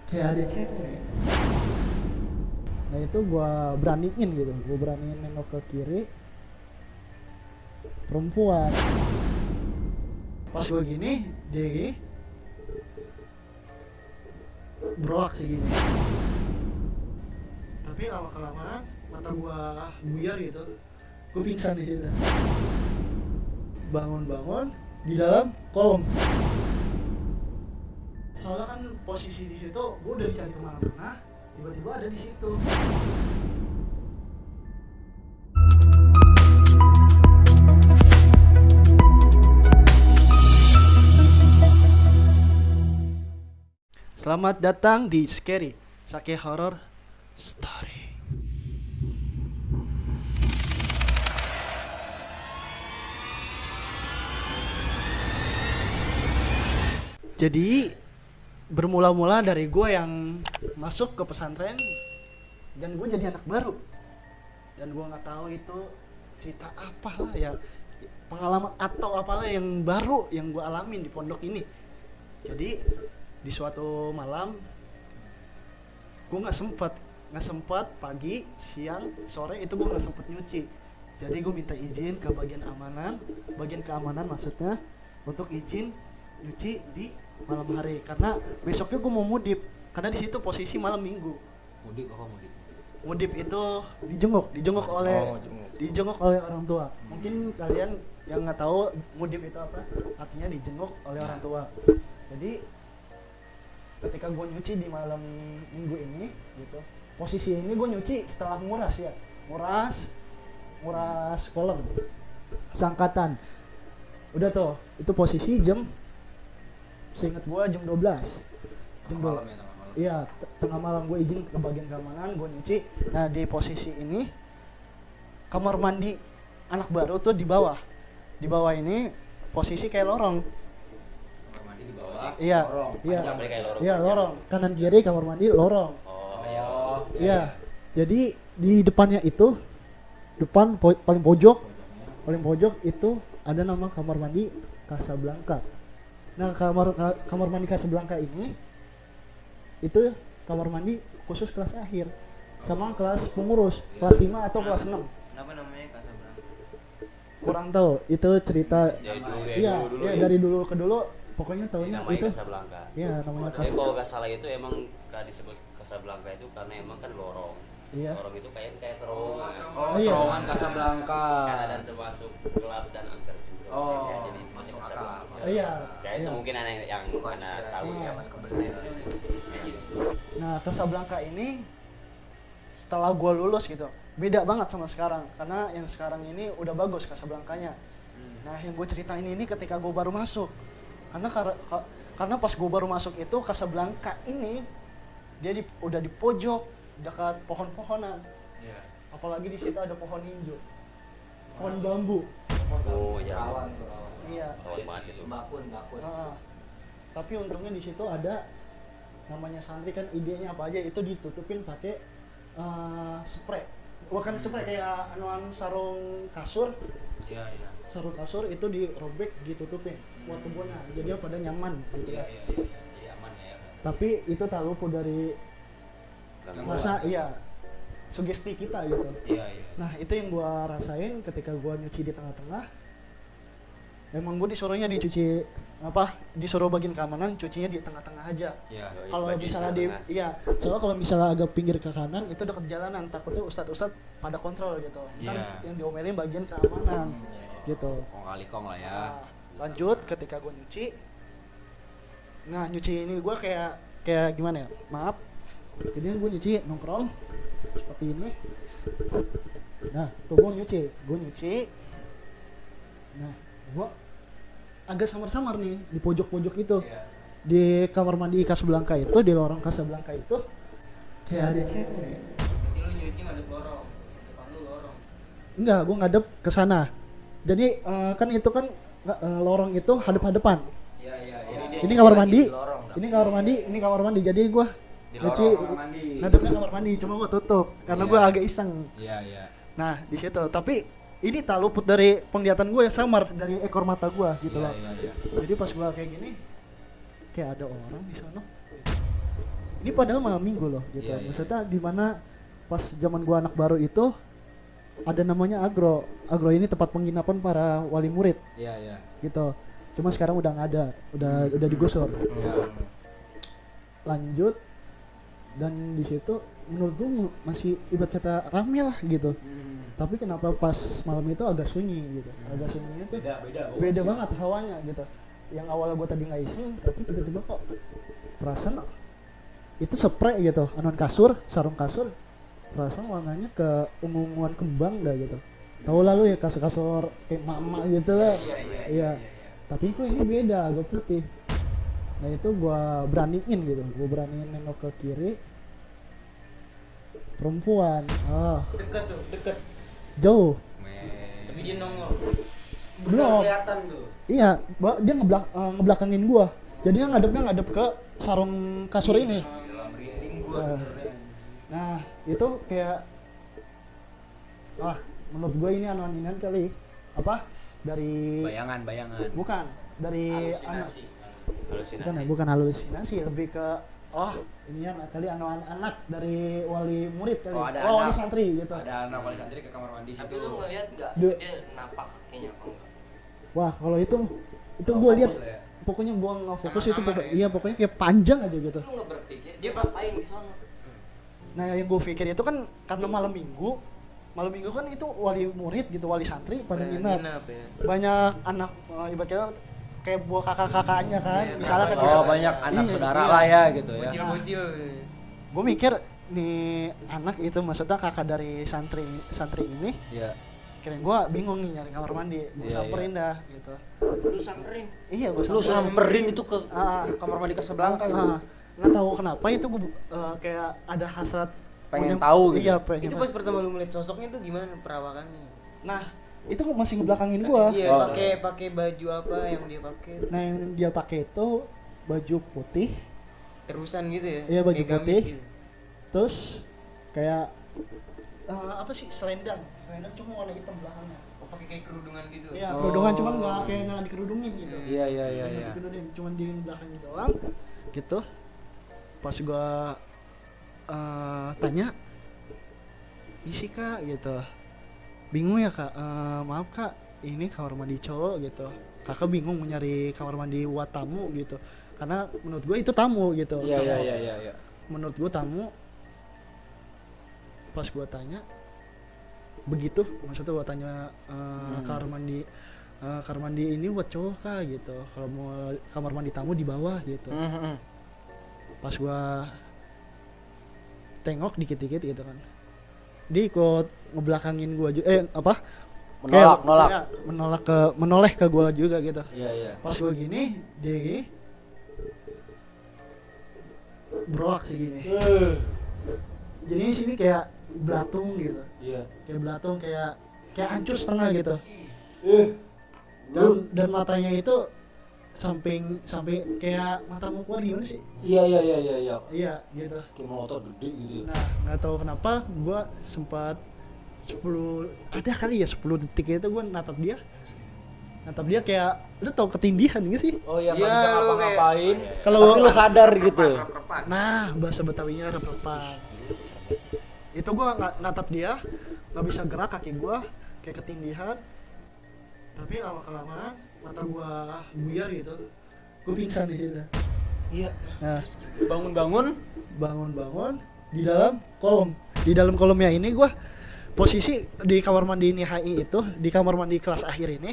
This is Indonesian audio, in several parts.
kayak ada cewek. Nah itu gue beraniin gitu, gue beraniin nengok ke kiri, perempuan. Pas gue gini, dia gini, beroak segini. Tapi lama kelamaan mata gue buyar gitu, gue pingsan di situ. Bangun-bangun di dalam kolom. Soalnya kan posisi di situ gue udah dicari kemana-mana, tiba-tiba ada di situ. Selamat datang di Scary Sake Horror Story. Jadi bermula-mula dari gue yang masuk ke pesantren dan gue jadi anak baru dan gue nggak tahu itu cerita apalah ya, pengalaman atau apalah yang baru yang gue alamin di pondok ini. Jadi di suatu malam gue nggak sempat pagi, siang, sore itu gue nggak sempet nyuci. Jadi gue minta izin ke bagian keamanan maksudnya untuk izin nyuci di malam hari karena besoknya gue mau mudip karena di situ posisi malam minggu. Mudip apa mudip? Mudip itu dijenguk oleh orang tua. Mungkin kalian yang nggak tahu mudip itu apa, artinya dijenguk oleh orang tua. Jadi ketika gue nyuci di malam minggu ini gitu, posisi ini gue nyuci setelah nguras kolam sangkatan. Udah tuh, itu posisi jam, seingat gue jam 12 Malam. Iya, tengah malam gue izin ke bagian keamanan, gue nyuci. Nah di posisi ini kamar mandi anak baru tuh di bawah ini posisi kayak lorong. Kamar mandi di bawah. Iya, lorong. iya, Kayak lorong. iya lorong. Kanan kiri kamar mandi lorong. Iya. Jadi di depannya itu, paling pojok itu ada nama kamar mandi Casablanca. Nah kamar mandi Casablanca ini itu kamar mandi khusus kelas akhir sama kelas pengurus, kelas 5 atau kelas 6. Kenapa namanya Casablanca? Kurang tahu, itu cerita. Iya, dari dulu ke dulu pokoknya taunya namanya itu. Casablanca. Iya, namanya Tapi Casablanca. kalau nggak salah itu emang gak disebut Casablanca itu karena emang kan lorong. Iya. Lorong itu kayak terowongan. Oh, Iya. terowongan Casablanca. Dan termasuk gelap dan angker juga. Oh, Ya, jadi masuk Casablanca. akal. Iya. Ya itu Iya. mungkin ada yang mana tahu Iya. ya Mas Kayak gitu. Nah, Casablanca ini setelah gue lulus gitu, beda banget sama sekarang karena yang sekarang ini udah bagus Casablancanya. Nah, yang gue ceritain ini ketika gue baru masuk. Karena pas gue baru masuk itu Casablanca ini dia udah di pojok dekat pohon-pohonan. Iya. Apalagi di situ ada pohon hijau. Pohon bambu. Oh ya. Rawan tuh. Iya. Rawan banget itu. Bakun. Nah, tapi untungnya di situ ada namanya santri kan, idenya apa aja itu ditutupin pakai spray. Bukan spray, kayak anuan sarung kasur. Iya. Sarung kasur itu dirobek ditutupin buat kebunan. Jadi pada nyaman gitu ya. Iya. Jadi aman ya. Tapi itu tak luput dari rasa sugesti kita gitu. Iya. Nah, itu yang gua rasain ketika gua nyuci di tengah-tengah. Emang gue disuruhnya disuruh bagian keamanan cucinya di tengah-tengah aja. Iya. Kalau misalnya soalnya kalau misalnya agak pinggir ke kanan itu dekat jalanan, takutnya ustadz pada kontrol gitu. Ntar yang diomelin bagian keamanan gitu. Kong kali kong lah ya. Nah, lanjut ketika gue nyuci. Nah, nyuci ini gue kayak gimana ya? Maaf. Jadi gue nyuci nongkrong seperti ini. Nah, tuh gue nyuci. Nah, gue agak samar-samar nih di pojok-pojok itu. Iya. Di kamar mandi Casablanca itu, di lorong Casablanca itu kayak ada cewek. Jadi lu nyuci ngadep lorong. Depan lu lorong. Enggak, gue ngadep ke sana. Jadi kan itu kan lorong itu hadap-hadapan. Iya. Ini kamar mandi. Lorong. Ini kamar mandi. Jadi gue nyuci kamar mandi. ngadepnya kamar mandi, cuma gue tutup karena gue agak iseng. Iya. Nah, di situ. Tapi ini tak luput dari penglihatan gue yang samar dari ekor mata gue gitu loh. Iya. Jadi pas gue kayak gini, kayak ada orang di sana. Ini padahal malam minggu loh gitu. Iya, iya. Maksudnya di mana pas zaman gua anak baru itu ada namanya agro. Agro ini tempat penginapan para wali murid Iya, iya. gitu. Cuma sekarang udah nggak ada, udah digusur. Iya. Lanjut dan di situ menurut gua masih ibarat kata rame lah gitu. Tapi kenapa pas malam itu agak sunyi gitu. Agak sunyi itu beda banget hawanya gitu. Yang awalnya gua tadi nggak iseng, tapi tiba-tiba kok perasaan itu spray gitu, anon kasur, sarung kasur, perasaan warnanya ke ungu-unguan kembang dah gitu. Tahu lah lu ya kasur-kasur kayak mama gitu lah. Iya. Tapi kok ini beda, agak putih. Nah itu gua beraniin gitu, gua beraniin nengok ke kiri. Perempuan, Deket. jauh. Tapi dia nongol. Belum. Kelihatan tuh. Iya, dia ngebelakangin gua. Jadi yang ngadep ke sarung kasur ini. Nah, itu kayak menurut gue ini anu-anuan kali. Apa? Dari Bayangan. bukan, dari Halusinasi. bukan halusinasi, lebih ke ini kali anak dari wali murid kali. Oh, ada Wali anak. santri gitu. Ada anak wali santri ke kamar mandi Tapi situ. lu ngeliat nggak? Du- Dia napak kakinya apa enggak? Wah, kalau itu gue lihat Fokus lah ya. pokoknya gua nggak fokus itu Sama-sama pokoknya, iya pokoknya kayak panjang aja gitu. Lu nggak berpikir dia ngapain di sana? Nah yang gue pikir itu kan karena malam minggu kan itu wali murid gitu, wali santri pada nginep. ya. Banyak anak ibaratnya kayak buah kakak-kakaknya kan, Iya, misalnya kan Oh, gitu. banyak anak Iya, saudara iya. lah ya gitu ya. Bocil-bocil. Gue mikir nih anak itu maksudnya kakak dari santri ini, Iya. kirain gue bingung nih nyari kamar mandi, gue Iya, samperin dah gitu. Lu samperin. Iya gue Lu samperin itu ke Ah, kamar mandi Casablanca itu. nggak tahu kenapa itu gue kayak ada hasrat Pengen punya- tahu gitu. Iya pengen. Itu pas pertama lu melihat sosoknya tuh gimana perawakannya? Nah itu masih ngebelakangin gua. Iya, Oh. pakai baju apa yang dia pakai? Nah yang dia pakai itu baju putih, Terusan gitu ya? Iya, baju Kayak gamis putih. gitu. terus kayak apa sih selendang cuma warna hitam belakangnya. Oh, pakai kayak kerudungan gitu. Iya Oh. kerudungan cuman nggak dikerudungin gitu. Iya. Nggak dikerudungin, cuman di belakang doang gitu. Pas gua tanya, isi kak gitu, bingung ya kak, maaf kak, ini kamar mandi cowok gitu. Kakak bingung mau nyari kamar mandi buat tamu gitu, karena menurut gue itu tamu gitu. Iya, Tamu. iya. Menurut gue tamu. Pas gue tanya begitu, maksudnya gue tanya kamar mandi ini buat cowok kak gitu, kalau mau kamar mandi tamu di bawah gitu. Pas gue tengok dikit-dikit gitu kan, dia ikut ngebelakangin gue juga, Nolak. Iya, menoleh ke gue juga gitu. Iya. Pas gue gini, dia gini broak sih gini. Jadi sini kayak belatung gitu, Iya. kayak belatung kayak hancur setengah gitu. Dan matanya itu sampai kayak matamu keluar gimana sih? Iya. Iya gitu. Kayak melotot gede gitu. Nah nggak tahu kenapa gue sempat 10 detik itu gue natap dia kayak, lu tau ketindihan gak sih? Oh iya, Iya, nggak bisa lu ngapa-ngapain. Kalau Tapi lu sadar gitu. nah bahasa Betawinya rep-repan. Itu gue natap dia nggak bisa gerak, kaki gue kayak ketindihan. Tapi lama kelamaan mata gue buyar gitu, gue pingsan di situ. Iya. Nah Bangun. di dalam kolomnya ini gue posisi di kamar mandi ini HI itu, di kamar mandi kelas akhir ini.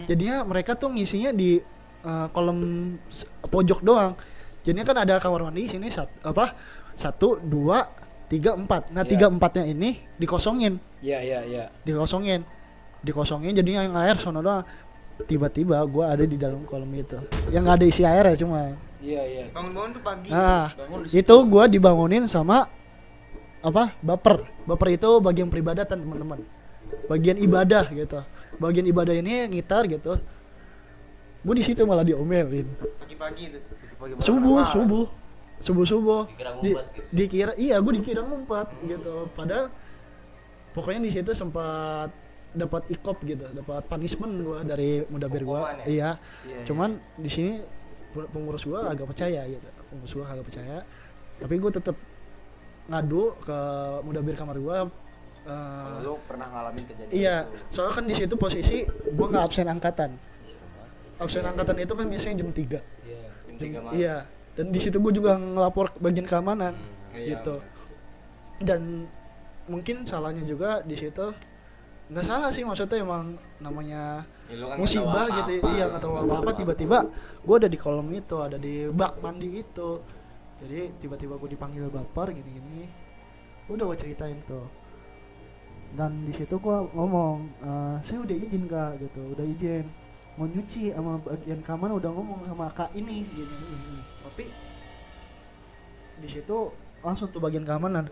Jadinya mereka tuh ngisinya di kolom pojok doang. Jadinya kan ada kamar mandi di sini 1, 2, 3, 4. Nah, 3, 4-nya ini dikosongin. Iya. Dikosongin jadinya yang air sono doang. Tiba-tiba gua ada di dalam kolom itu. Yang nggak ada isi air ya cuma. Iya. Bangun-bangun tuh pagi. Nah, Bangun di itu gua dibangunin sama baper itu bagian peribadatan teman-teman, bagian ibadah gitu. Bagian ibadah ini ngitar gitu. Gue di situ malah diomelin. pagi-pagi itu. Subuh Dikira ngumpet gitu. dikira gue dikira ngumpet gitu. Padahal pokoknya di situ sempat dapat ikop gitu, dapat punishment gue dari mudabir gue. Hukuman ya? Iya. Cuman di sini pengurus gue agak percaya gitu. Tapi gue tetap ngadu ke mudabir kamar gue. Kalau lu pernah ngalamin kejadian Iya, itu. soalnya kan di situ posisi gue nggak absen angkatan. Absen angkatan itu kan biasanya jam 3. Iya. Jam 3 malam. Iya, dan di situ gue juga ngelapor ke bagian keamanan Iya, gitu. Dan mungkin salahnya juga di situ nggak salah sih, maksudnya emang namanya Ya, lu kan musibah nggak tahu gitu. apa-apa. Iya, nggak tahu apa-apa, tiba-tiba gue ada di kolom itu, ada di bak mandi itu. Jadi tiba-tiba gue dipanggil baper gini-gini. Udah gue ceritain tuh. Dan di situ gue ngomong, saya udah izin kak gitu, udah izin mau nyuci, sama bagian keamanan udah ngomong sama kak ini gini. Tapi di situ langsung tuh bagian keamanan,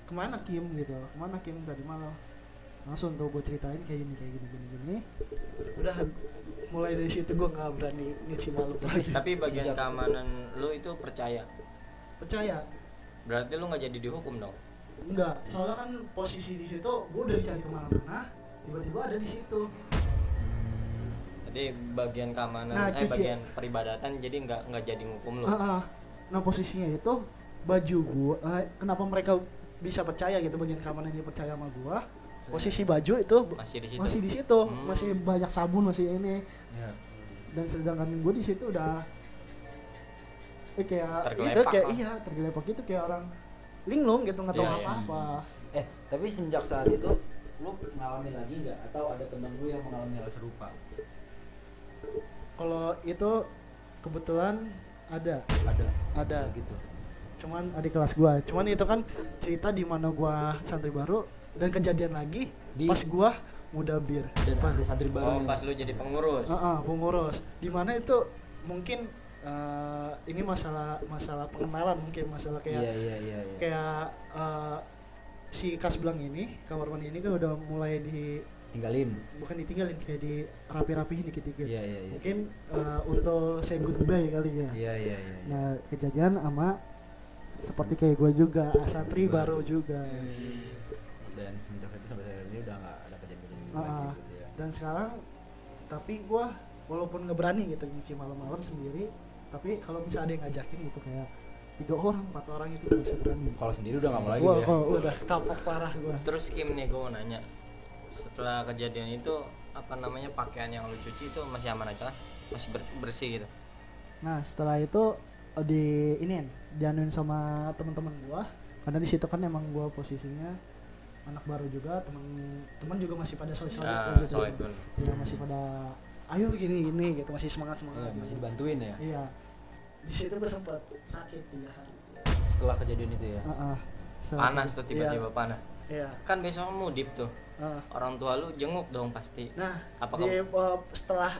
kemana Kim gitu, kemana Kim tadi malam, langsung tuh gue ceritain kayak gini. Udah mulai dari situ gue nggak berani nyuci malam lagi. Tapi bagian keamanan lu itu percaya. Percaya? Berarti lu nggak jadi dihukum dong. Enggak, soalnya kan posisi di situ gue udah dicari kemana-mana, tiba-tiba ada di situ. Jadi bagian keamanan, Nah, cuci- bagian peribadatan jadi nggak jadi ngukum lu. Nah posisinya itu baju gua, kenapa mereka bisa percaya gitu, bagian keamanan dia percaya sama gua, posisi baju itu Masih di situ. masih di situ, Hmm. masih banyak sabun, masih ini. Iya. Dan sedangkan gua di situ udah kayak itu Tergelepak kayak lah. iya tergelepak gitu, kayak orang linglung gitu, nggak tahu Iya, iya. apa-apa. Tapi semenjak saat itu lu ngalamin lagi nggak, atau ada teman lu yang mengalami hal serupa? Kalau itu kebetulan ada Ada gitu. cuman adik kelas gua, cuman itu kan cerita di mana gua santri baru, dan kejadian lagi pas gua mudabir. Dan ada santri baru. Oh, pas lu jadi pengurus. Pengurus di mana itu mungkin ini masalah pengenalan, mungkin masalah kayak Iya. kayak si Kasblang ini, kamar mandi ini kan udah mulai Tinggalin. bukan ditinggalin, kayak di rapi-rapihin dikit-dikit. Iya. Mungkin untuk say goodbye kali ya. Iya. Nah kejadian sama seperti kayak gue juga, santri baru juga. Dan semenjak itu sampai saat ini udah nggak ada kejadian Ah, lagi gitu ya. Dan sekarang tapi gue walaupun nggak berani gitu ngisi malam-malam sendiri, tapi kalau misalnya ada yang ngajakin itu kayak 3 orang 4 orang itu gue bisa berani. Kalau sendiri udah nggak mau lagi Gue ya. kalau udah kapok parah gue. Terus Kim nih, gue mau nanya, setelah kejadian itu apa namanya, pakaian yang lu cuci itu masih aman aja kan? Masih bersih gitu? Nah setelah itu dianuin sama teman-teman gue, karena di situ kan emang gue posisinya anak baru juga, teman juga masih pada solid gitu. solid pun. Ya masih pada ayo gini gitu, masih semangat Iya, gitu. masih dibantuin ya. Iya. Di situ gue sempat sakit 3 hari. Setelah kejadian itu ya. Panas tuh tiba-tiba panas. Iya. Kan besok mudip tuh. Orang tua lu jenguk dong pasti. Nah, Apa setelah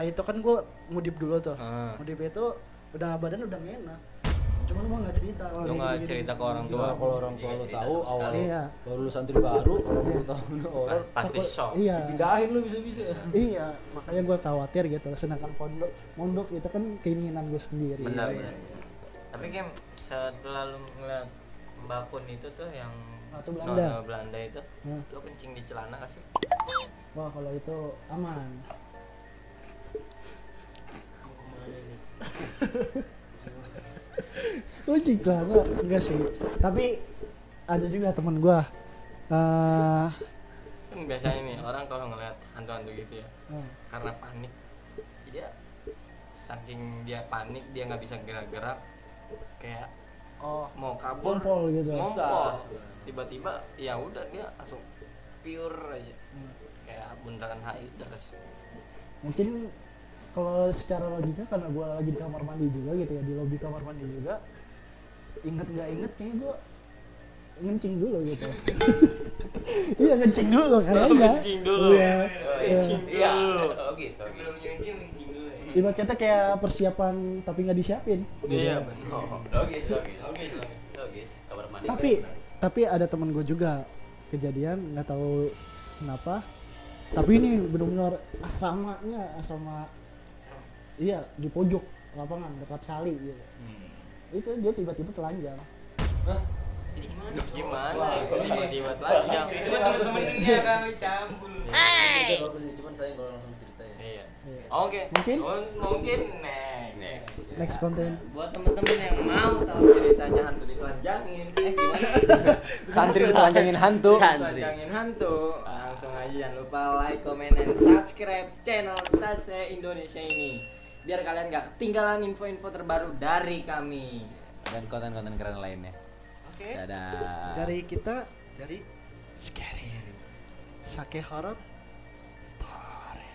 itu kan gue mudip dulu tuh. Ah. Mudip itu udah badan udah gak enak. Cuman gue nggak cerita. kalau Lu kayak nggak gini-gini. cerita ke orang tua. Kalau orang tua lu tahu awal Iya. baru lu santri baru, orang tua tahu lu horor, Pasti shock. Iya. pindahin lu bisa-bisa. Iya, makanya gue khawatir gitu. Sedangkan mondok itu kan keinginan gue sendiri. Benar. Tapi Kim, setelah lu ngeliat Mbak Kun itu tuh yang Ratu Belanda. nona Belanda itu, Ya. lu kencing di celana gak sih? Wah, kalau itu aman. Kucing celana enggak sih. Tapi ada juga teman gua. Kan biasanya nih orang kalau ngeliat hantu-hantu gitu ya, Eh, karena panik, dia saking dia panik dia nggak bisa gerak-gerak, kayak oh, mau kabur, Ngompol gitu. ngompol. Tiba-tiba ya udah dia langsung pure aja, Hmm. kayak bundaran HI terus. mungkin kalau secara logika karena gua lagi di kamar mandi juga gitu ya, di lobi kamar mandi juga. Ingat nggak inget kayaknya gua ngencing dulu gitu. Iya ngencing dulu kayaknya. Kencing dulu. Iya. Iya. Iya. Logis. Sebelum nyuci kencing dulu. ya. Ibarat kata kayak persiapan tapi nggak disiapin. gitu Iya ya. benar. Logis. Kamar mandi. Tapi ada temen gue juga kejadian, nggak tahu kenapa, tapi ini benar-benar asrama iya di pojok lapangan dekat kali gitu. Itu dia tiba-tiba telanjang. Jadi gimana itu tiba-tiba telanjang? Itu temen-temennya kali campur. Itu bagus nih, cuman saya kalau langsung cerita ya. Iya. Iya. Oke. Mungkin? Mungkin next. next konten. Buat temen-temen yang mau tahu ceritanya hantu ditelanjangin, gimana? Santri ditelanjangin hantu. Ditelanjangin hantu, langsung aja jangan lupa like, comment, and subscribe channel Sase Indonesia ini, biar kalian gak ketinggalan info-info terbaru dari kami Dan konten-konten keren lainnya. Oke. Dadah. Dari kita dari Scary Sake Horror Story.